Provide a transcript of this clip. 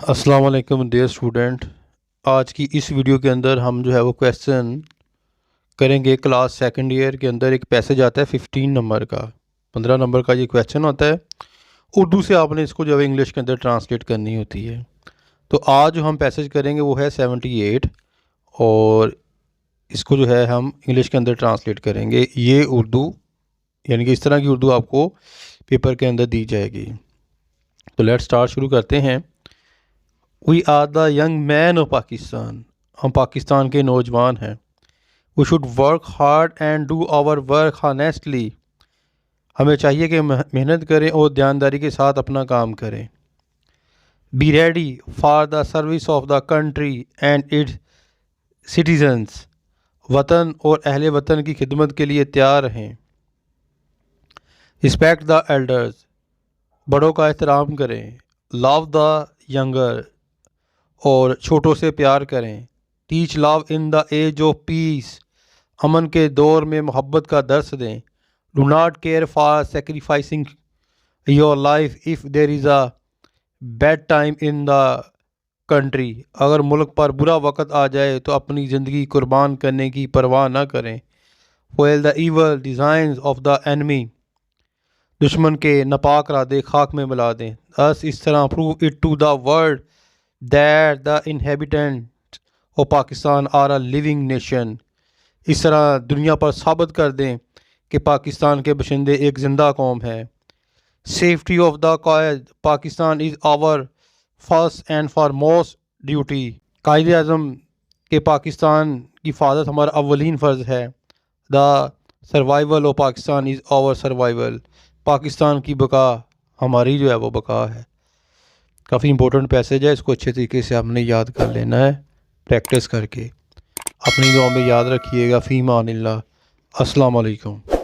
السلام علیکم dear student, آج کی اس ویڈیو کے اندر ہم جو ہے وہ کویسچن کریں گے۔ کلاس سیکنڈ ایئر کے اندر ایک پیسج آتا ہے 15 نمبر کا، 15 نمبر کا یہ کویسچن ہوتا ہے۔ اردو سے آپ نے اس کو جو ہے انگلش کے اندر ٹرانسلیٹ کرنی ہوتی ہے۔ تو آج جو ہم پیسج کریں گے وہ ہے 78 اور اس کو جو ہے ہم انگلش کے اندر ٹرانسلیٹ کریں گے۔ یہ اردو یعنی کہ اس طرح کی اردو آپ کو پیپر کے اندر دی جائے گی۔ تو لیٹ سٹارٹ، شروع کرتے ہیں۔ We are the young men of Pakistan, ہم پاکستان کے نوجوان ہیں۔ We should work hard and do our work honestly, ہمیں چاہیے کہ محنت کریں اور دیانتداری کے ساتھ اپنا کام کریں۔ Be ready for the service of the country and its citizens, وطن اور اہل وطن کی خدمت کے لیے تیار رہیں۔ رسپیکٹ دا ایلڈرز، بڑوں کا احترام کریں۔ لو دا ینگر، اور چھوٹوں سے پیار کریں۔ Teach love in the age of peace, امن کے دور میں محبت کا درس دیں۔ Do not care for sacrificing your life if there is a bad time in the country, اگر ملک پر برا وقت آ جائے تو اپنی زندگی قربان کرنے کی پرواہ نہ کریں۔ فوئل دا ایول ڈیزائنز آف دا انیمی، دشمن کے ناپاک ارادے خاک میں ملا دیں۔ اس طرح prove it to the world that the inhabitants of Pakistan are a living nation، اس طرح دنیا پر ثابت کر دیں کہ پاکستان کے باشندے ایک زندہ قوم ہے۔ safety of the Quaid Pakistan is our first and foremost duty، Quaid Azam کے پاکستان کی حفاظت ہمارا اولین فرض ہے۔ the survival of Pakistan is our survival، Pakistan کی بقا ہماری جو ہے وہ بقا ہے۔ کافی امپورٹنٹ پیسج ہے، اس کو اچھے طریقے سے آپ نے یاد کر لینا ہے پریکٹس کر کے۔ اپنی دعا میں یاد رکھیے گا۔ فی امان اللہ، السلام علیکم۔